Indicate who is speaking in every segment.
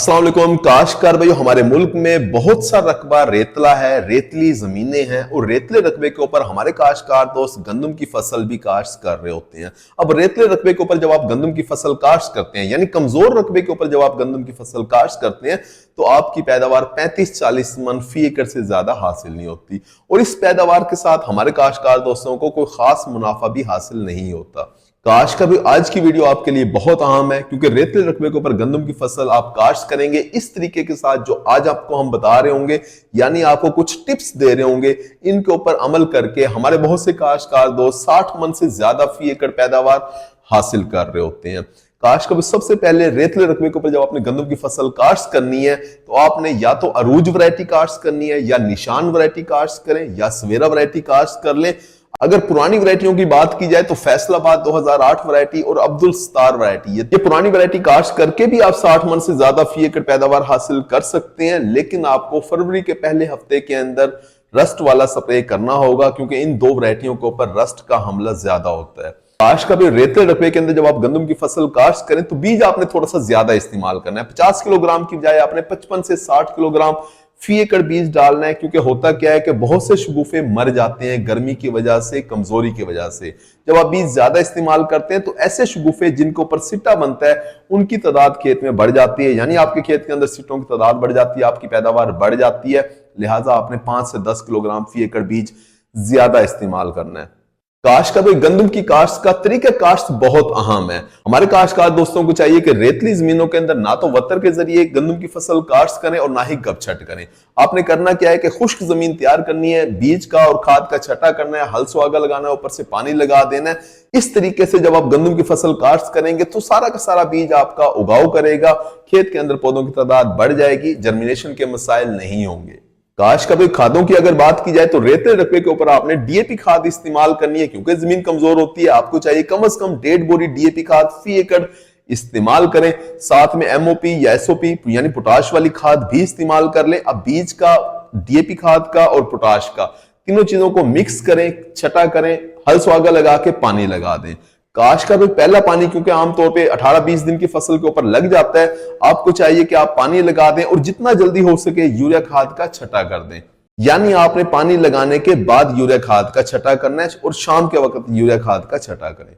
Speaker 1: अस्सलाम वालेकुम काश्तकार भाइयों, हमारे मुल्क में बहुत सा रकबा रेतला है, रेतली जमीनें हैं और रेतले रकबे के ऊपर हमारे काश्तकार दोस्त गंदम की फसल भी काश्त कर रहे होते हैं। अब रेतले रकबे के ऊपर जब आप गंदम की फसल काश्त करते हैं, यानी कमजोर रकबे के ऊपर जब आप गंदम की फसल काश्त करते हैं, तो आपकी पैदावार 35-40 मन फी एकड़ से ज्यादा हासिल नहीं होती और इस पैदावार के साथ हमारे काश्तकार दोस्तों को कोई खास मुनाफा भी हासिल नहीं होता। काश का भी आज की वीडियो आपके लिए बहुत अहम है, क्योंकि रेतले रकबे के ऊपर गंदम की फसल आप काश्त करेंगे इस तरीके के साथ जो आज आपको हम बता रहे होंगे, यानी आपको कुछ टिप्स दे रहे होंगे। इनके ऊपर अमल करके हमारे बहुत से काश्तकार दोस्त 60 मन से ज्यादा फी एकड़ पैदावार हासिल कर रहे होते हैं। काश का भी सबसे पहले रेतले रकबे के ऊपर जब आपने गंदम की फसल काश्त करनी है, तो आपने या तो अरूज वैरायटी काश्त करनी है, या निशान वैरायटी काश्त करें, या सवेरा वैरायटी काश्त कर लें। अगर पुरानी वैरायटियों की बात की जाए तो फैसलाबाद 2008 वैरायटी और अब्दुल सत्तार वैरायटी, ये पुरानी वैरायटी काश्त करके भी आप 60 मन से ज्यादा फी एकड़ पैदावार हासिल कर सकते हैं, लेकिन आपको फरवरी के पहले हफ्ते के अंदर रस्ट वाला स्प्रे करना होगा, क्योंकि इन दो वैरायटियों के ऊपर रस्ट का हमला ज्यादा होता है। काश्त का भी रेतले रकबे के अंदर जब आप गंदम की फसल काश्त करें तो बीज आपने थोड़ा सा ज्यादा इस्तेमाल करना है। 50 किलोग्राम की बजाय आपने 55 से 60 किलोग्राम फी एकड़ बीज डालना है, क्योंकि होता क्या है कि बहुत से शगुफे मर जाते हैं गर्मी की वजह से, कमजोरी की वजह से। जब आप बीज ज्यादा इस्तेमाल करते हैं तो ऐसे शगुफे जिनके ऊपर सिट्टा बनता है उनकी तादाद खेत में बढ़ जाती है, यानी आपके खेत के अंदर सिट्टों की तादाद बढ़ जाती है, आपकी पैदावार बढ़ जाती है। लिहाजा आपने 5 से 10 किलोग्राम फी एकड़ बीज ज्यादा इस्तेमाल करना है। काश्त का भाई गंदम की काश्त का तरीका काश्त बहुत अहम है। हमारे काश्तकार दोस्तों को चाहिए कि रेतली जमीनों के अंदर ना तो वतर के जरिए गंदम की फसल काश्त करें और ना ही गपछट करें। आपने करना क्या है कि खुश्क जमीन तैयार करनी है, बीज का और खाद का छटा करना है, हल सुहागा लगाना है, ऊपर से पानी लगा देना है। इस तरीके से जब आप गंदम की फसल काश्त करेंगे तो सारा का सारा बीज आपका उगाव करेगा, खेत के अंदर पौधों की तादाद बढ़ जाएगी, जर्मिनेशन के मसाइल नहीं होंगे। काश का भी खादों की अगर बात की जाए तो रेतले रकबे के ऊपर आपने डीएपी खाद इस्तेमाल करनी है, क्योंकि जमीन कमजोर होती है। आपको चाहिए कम से कम 1.5 बोरी डीएपी खाद फी एकड़ इस्तेमाल करें। साथ में एमओपी या एसओपी यानी पोटाश वाली खाद भी इस्तेमाल कर लें। अब बीज का, डीएपी खाद का और पोटाश का, तीनों चीजों को मिक्स करें, छटा करें, हल सुहागा लगा के पानी लगा दें। काश्त का भी पहला पानी क्योंकि आमतौर पे 18-20 दिन की फसल के ऊपर लग जाता है, आपको चाहिए कि आप पानी लगा दें और जितना जल्दी हो सके यूरिया खाद का छटा कर दें। यानी आपने पानी लगाने के बाद यूरिया खाद का छटा करना है और शाम के वक्त यूरिया खाद का छटा करें।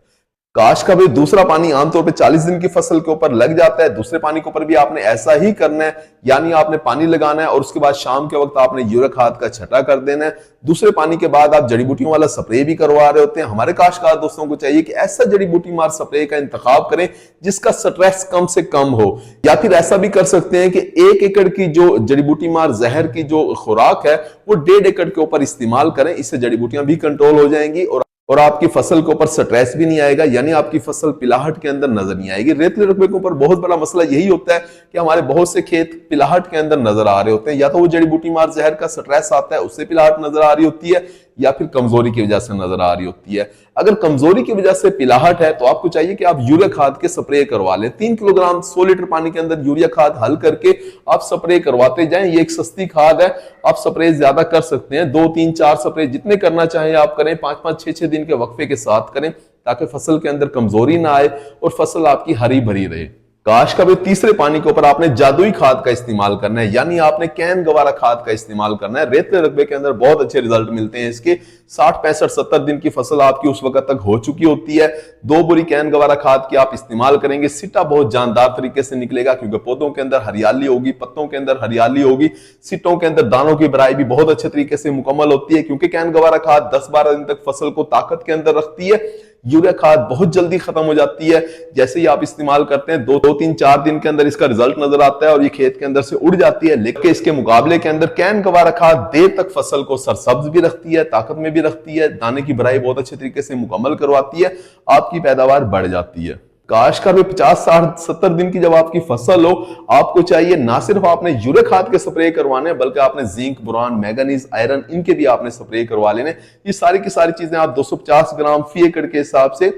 Speaker 1: काश्त का भी दूसरा पानी आमतौर पे 40 दिन की फसल के ऊपर लग जाता है, दूसरे पानी के ऊपर भी आपने ऐसा ही करना है, यानी आपने पानी लगाना है और उसके बाद शाम के वक्त आपने यूरिया खाद का छटा कर देना है। दूसरे पानी के बाद आप जड़ी बूटियों वाला स्प्रे भी करवा रहे होते हैं। हमारे काश्तकार दोस्तों को चाहिए कि ऐसा जड़ी बूटी मार स्प्रे का इंतखाब करें जिसका स्ट्रेस कम से कम हो, या फिर ऐसा भी कर सकते हैं कि 1 एकड़ की जो जड़ी बूटी मार जहर की जो खुराक है वो 1.5 एकड़ के ऊपर इस्तेमाल करें। इससे जड़ी बूटियां भी कंट्रोल हो जाएंगी और आपकी फसल के ऊपर स्ट्रेस भी नहीं आएगा, यानी आपकी फसल पिलाहट के अंदर नजर नहीं आएगी। रेतले रकबे के ऊपर बहुत बड़ा मसला यही होता है कि हमारे बहुत से खेत पिलाहट के अंदर नजर आ रहे होते हैं। या तो वो जड़ी बूटी मार जहर का स्ट्रेस आता है, उससे पिलाहट नजर आ रही होती है, या फिर कमजोरी की वजह से नजर आ रही होती है। अगर कमजोरी की वजह से पिलाहट है तो आपको चाहिए कि आप यूरिया खाद के स्प्रे करवा लें। 3 किलोग्राम 100 लीटर पानी के अंदर यूरिया खाद हल करके आप स्प्रे करवाते जाएं। ये एक सस्ती खाद है, आप स्प्रे ज्यादा कर सकते हैं, 2, 3, 4 स्प्रे जितने करना चाहें आप करें। 5-5, 6-6 दिन के वक्फे के साथ करें, ताकि फसल के अंदर कमजोरी ना आए और फसल आपकी हरी भरी रहे। काश्त का भी तीसरे पानी के ऊपर आपने जादुई खाद का इस्तेमाल करना है, यानी आपने कैन गवारा खाद का इस्तेमाल करना है। रेतले रकबे के अंदर बहुत अच्छे रिजल्ट मिलते हैं इसके। 60, 65, 70 दिन की फसल आपकी उस वक्त तक हो चुकी होती है। 2 बोरी कैन गवारा खाद की आप इस्तेमाल करेंगे, सिट्टा बहुत जानदार तरीके से निकलेगा, क्योंकि पौधों के अंदर हरियाली होगी, पत्तों के अंदर हरियाली होगी, सिट्टों के अंदर दानों की भराई भी बहुत अच्छे तरीके से मुकम्मल होती है, क्योंकि कैन गवारा खाद 10-12 दिन तक फसल को ताकत के अंदर रखती है। यूरिया खाद बहुत जल्दी खत्म हो जाती है, जैसे ही आप इस्तेमाल करते हैं 2, 3, 4 दिन के अंदर इसका रिजल्ट नजर आता है और ये खेत के अंदर से उड़ जाती है। लेकिन इसके मुकाबले के अंदर कैन गवारा खाद देर तक फसल को सरसब्ज भी रखती है, ताकत में भी रखती है, दाने की भराई बहुत अच्छे तरीके से मुकम्मल करवाती है, आपकी पैदावार बढ़ जाती है। काश्त का भी 50, 60, 70 दिन की जब आपकी फसल हो, आपको चाहिए ना सिर्फ आपने यूरिया खाद के स्प्रे करवाने, बल्कि आपने जिंक, बोरान, मैंगनीज, आयरन इनके भी आपने स्प्रे करवा लेने। ये सारी की सारी चीजें आप 250 ग्राम फी एकड़ के हिसाब से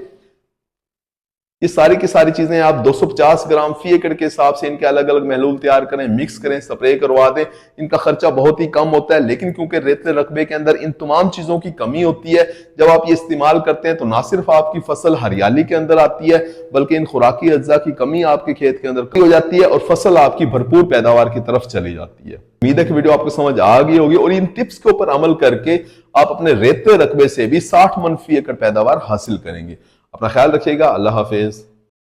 Speaker 1: ये सारी की सारी चीजें आप 250 ग्राम फी एकड़ के हिसाब से इनके अलग अलग महलूल तैयार करें, मिक्स करें, स्प्रे करवा दें। इनका खर्चा बहुत ही कम होता है, लेकिन क्योंकि रेतले रकबे के अंदर इन तमाम चीजों की कमी होती है, जब आप ये इस्तेमाल करते हैं तो ना सिर्फ आपकी फसल हरियाली के अंदर आती है, बल्कि इन खुराकी अज्जा की कमी आपके खेत के अंदर हो जाती है और फसल आपकी भरपूर पैदावार की तरफ चली जाती है। उम्मीद है कि वीडियो आपको समझ आ गई होगी और इन टिप्स के ऊपर अमल करके आप अपने रेतले रकबे से भी 60 मन फी एकड़ पैदावार हासिल करेंगे। अपना ख्याल रखिएगा। अल्लाह हाफिज।